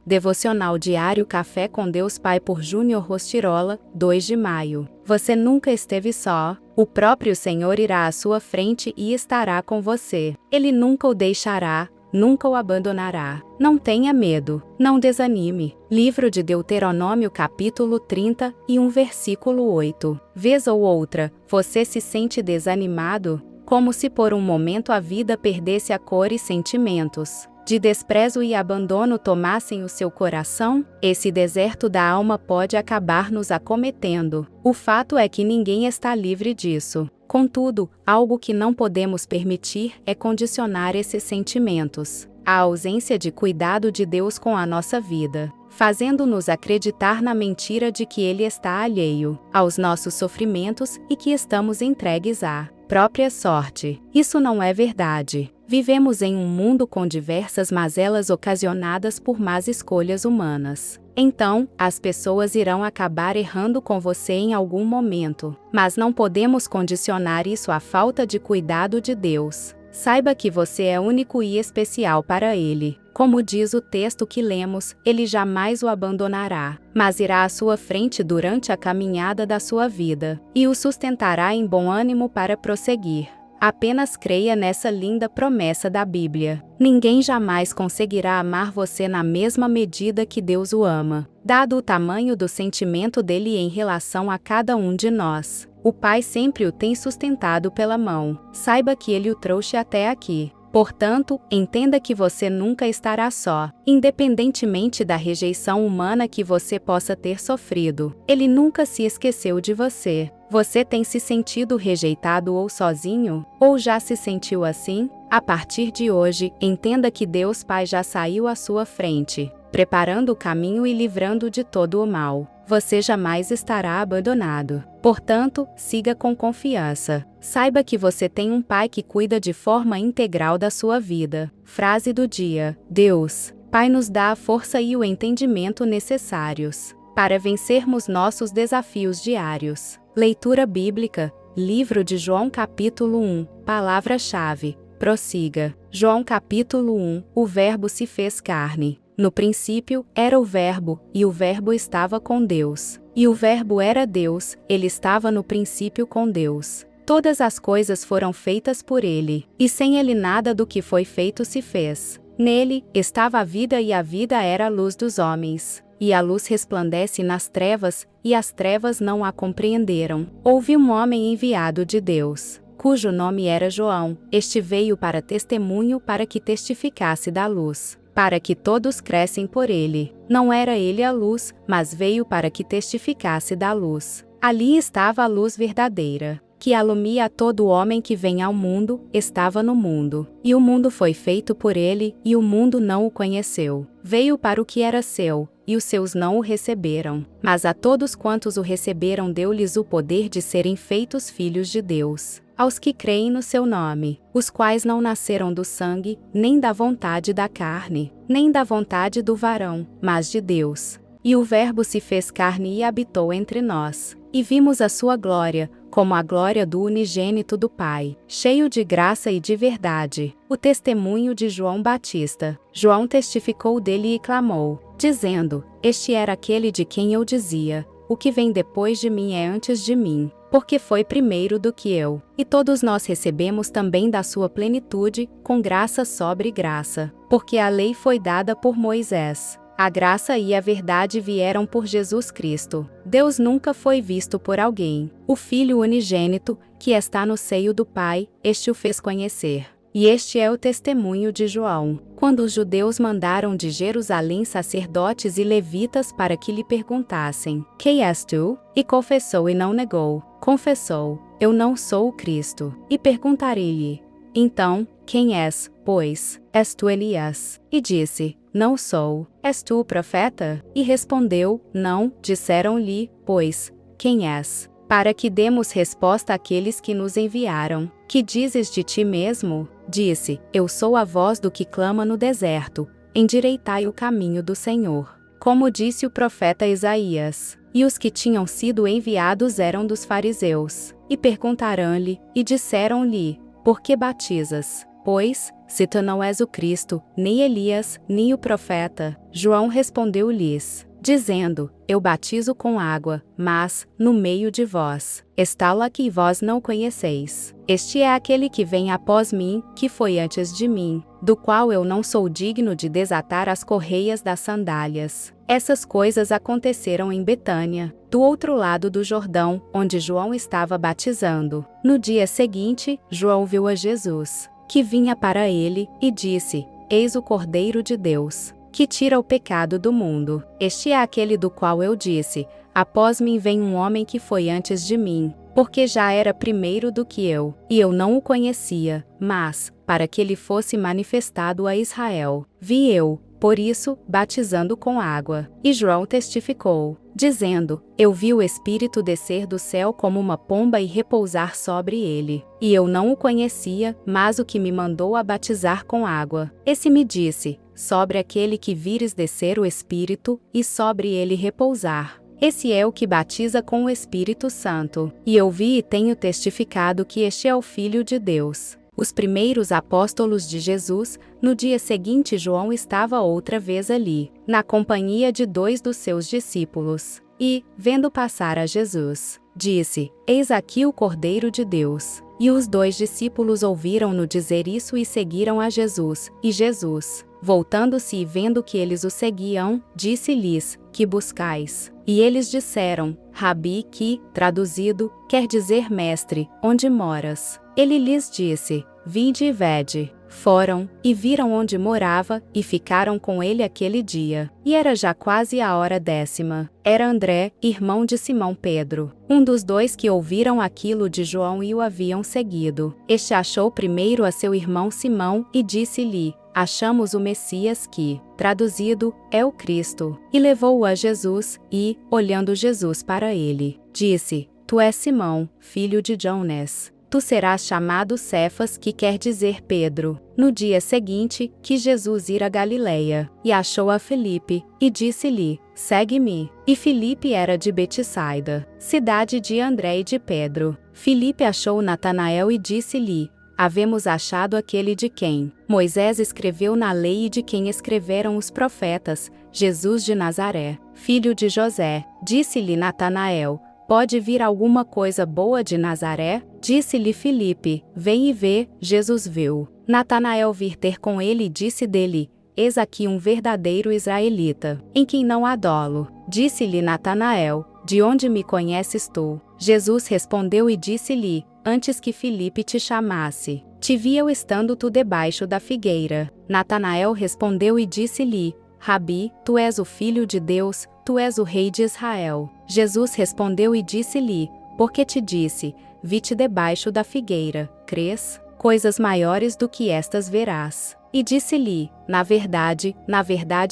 Devocional Diário Café com Deus Pai por Júnior Rostirola, 2 de maio. Você nunca esteve só, o próprio Senhor irá à sua frente e estará com você. Ele nunca o deixará, nunca o abandonará. Não tenha medo, não desanime. Livro de Deuteronômio capítulo 31 versículo 8. Vez ou outra, você se sente desanimado? Como se por um momento a vida perdesse a cor e sentimentos de desprezo e abandono tomassem o seu coração? Esse deserto da alma pode acabar nos acometendo. O fato é que ninguém está livre disso. Contudo, algo que não podemos permitir é condicionar esses sentimentos à ausência de cuidado de Deus com a nossa vida, fazendo-nos acreditar na mentira de que Ele está alheio aos nossos sofrimentos e que estamos entregues à própria sorte. Isso não é verdade. Vivemos em um mundo com diversas mazelas ocasionadas por más escolhas humanas. Então, as pessoas irão acabar errando com você em algum momento. Mas não podemos condicionar isso à falta de cuidado de Deus. Saiba que você é único e especial para Ele. Como diz o texto que lemos, Ele jamais o abandonará, mas irá à sua frente durante a caminhada da sua vida, e o sustentará em bom ânimo para prosseguir. Apenas creia nessa linda promessa da Bíblia. Ninguém jamais conseguirá amar você na mesma medida que Deus o ama, dado o tamanho do sentimento dele em relação a cada um de nós. O Pai sempre o tem sustentado pela mão. Saiba que Ele o trouxe até aqui. Portanto, entenda que você nunca estará só, independentemente da rejeição humana que você possa ter sofrido. Ele nunca se esqueceu de você. Você tem se sentido rejeitado ou sozinho? Ou já se sentiu assim? A partir de hoje, entenda que Deus Pai já saiu à sua frente, preparando o caminho e livrando de todo o mal. Você jamais estará abandonado. Portanto, siga com confiança. Saiba que você tem um Pai que cuida de forma integral da sua vida. Frase do dia: Deus, Pai, nos dá a força e o entendimento necessários para vencermos nossos desafios diários. Leitura bíblica, livro de João capítulo 1, palavra-chave, prossiga. João capítulo 1, o Verbo se fez carne. No princípio, era o Verbo, e o Verbo estava com Deus. E o Verbo era Deus, ele estava no princípio com Deus. Todas as coisas foram feitas por ele, e sem ele nada do que foi feito se fez. Nele, estava a vida e a vida era a luz dos homens. E a luz resplandece nas trevas, e as trevas não a compreenderam. Houve um homem enviado de Deus, cujo nome era João. Este veio para testemunho para que testificasse da luz, para que todos crescem por ele. Não era ele a luz, mas veio para que testificasse da luz. Ali estava a luz verdadeira, que alumia a todo homem que vem ao mundo, estava no mundo. E o mundo foi feito por ele, e o mundo não o conheceu. Veio para o que era seu, e os seus não o receberam. Mas a todos quantos o receberam deu-lhes o poder de serem feitos filhos de Deus, aos que creem no seu nome, os quais não nasceram do sangue, nem da vontade da carne, nem da vontade do varão, mas de Deus. E o Verbo se fez carne e habitou entre nós, e vimos a sua glória, como a glória do unigênito do Pai, cheio de graça e de verdade. O testemunho de João Batista. João testificou dele e clamou, dizendo: Este era aquele de quem eu dizia: O que vem depois de mim é antes de mim, porque foi primeiro do que eu. E todos nós recebemos também da sua plenitude, com graça sobre graça. Porque a lei foi dada por Moisés. A graça e a verdade vieram por Jesus Cristo. Deus nunca foi visto por alguém. O Filho unigênito, que está no seio do Pai, este o fez conhecer. E este é o testemunho de João. Quando os judeus mandaram de Jerusalém sacerdotes e levitas para que lhe perguntassem: Quem és tu? E confessou e não negou. Confessou: Eu não sou o Cristo. E perguntarei-lhe: Então, quem és, pois? És tu Elias? E disse: Não sou. És tu o profeta? E respondeu: Não. Disseram-lhe, pois, quem és? Para que demos resposta àqueles que nos enviaram. Que dizes de ti mesmo? Disse: Eu sou a voz do que clama no deserto, endireitai o caminho do Senhor. Como disse o profeta Isaías. E os que tinham sido enviados eram dos fariseus. E perguntaram-lhe, e disseram-lhe: Por que batizas? Pois, se tu não és o Cristo, nem Elias, nem o profeta. João respondeu-lhes, dizendo, eu batizo com água, mas, no meio de vós, está o que vós não conheceis. Este é aquele que vem após mim, que foi antes de mim, do qual eu não sou digno de desatar as correias das sandálias. Essas coisas aconteceram em Betânia, do outro lado do Jordão, onde João estava batizando. No dia seguinte, João viu a Jesus, que vinha para ele, e disse, eis o Cordeiro de Deus, que tira o pecado do mundo. Este é aquele do qual eu disse, após mim vem um homem que foi antes de mim, porque já era primeiro do que eu, e eu não o conhecia, mas, para que ele fosse manifestado a Israel, vi eu, por isso, batizando com água. E João testificou, dizendo, eu vi o Espírito descer do céu como uma pomba e repousar sobre ele. E eu não o conhecia, mas o que me mandou a batizar com água. Esse me disse, sobre aquele que vires descer o Espírito, e sobre ele repousar. Esse é o que batiza com o Espírito Santo. E eu vi e tenho testificado que este é o Filho de Deus. Os primeiros apóstolos de Jesus, no dia seguinte João estava outra vez ali, na companhia de 2 dos seus discípulos. E, vendo passar a Jesus, disse, eis aqui o Cordeiro de Deus. E os 2 discípulos ouviram-no dizer isso e seguiram a Jesus. E Jesus, voltando-se e vendo que eles o seguiam, disse-lhes, que buscais? E eles disseram, Rabi, que, traduzido, quer dizer mestre, onde moras? Ele lhes disse, vinde e vede. Foram, e viram onde morava, e ficaram com ele aquele dia. E era já quase a hora 10ª. Era André, irmão de Simão Pedro, um dos 2 que ouviram aquilo de João e o haviam seguido. Este achou primeiro a seu irmão Simão, e disse-lhe, achamos o Messias que, traduzido, é o Cristo. E levou-o a Jesus, e, olhando Jesus para ele, disse, tu és Simão, filho de Jonas. Tu serás chamado Cefas, que quer dizer Pedro. No dia seguinte, quis Jesus ir a Galileia, e achou a Filipe, e disse-lhe, segue-me. E Filipe era de Betsaida, cidade de André e de Pedro. Filipe achou Natanael e disse-lhe, havemos achado aquele de quem Moisés escreveu na lei e de quem escreveram os profetas, Jesus de Nazaré, filho de José. Disse-lhe Natanael, pode vir alguma coisa boa de Nazaré? Disse-lhe Filipe, vem e vê. Jesus viu Natanael vir ter com ele e disse dele, eis aqui um verdadeiro israelita, em quem não há dolo. Disse-lhe Natanael, de onde me conheces tu? Jesus respondeu e disse-lhe, antes que Filipe te chamasse, te vi eu estando tu debaixo da figueira. Natanael respondeu e disse-lhe, Rabi, tu és o Filho de Deus, tu és o Rei de Israel. Jesus respondeu e disse-lhe, porque te disse, vi-te debaixo da figueira, crês? Coisas maiores do que estas verás. E disse-lhe, na verdade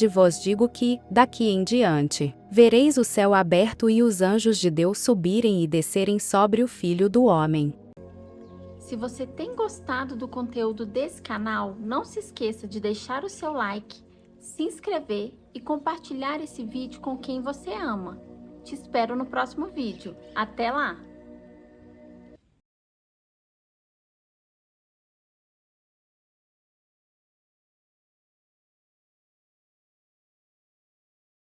vos digo que, daqui em diante, vereis o céu aberto e os anjos de Deus subirem e descerem sobre o Filho do Homem. Se você tem gostado do conteúdo desse canal, não se esqueça de deixar o seu like, se inscrever e compartilhar esse vídeo com quem você ama. Te espero no próximo vídeo. Até lá!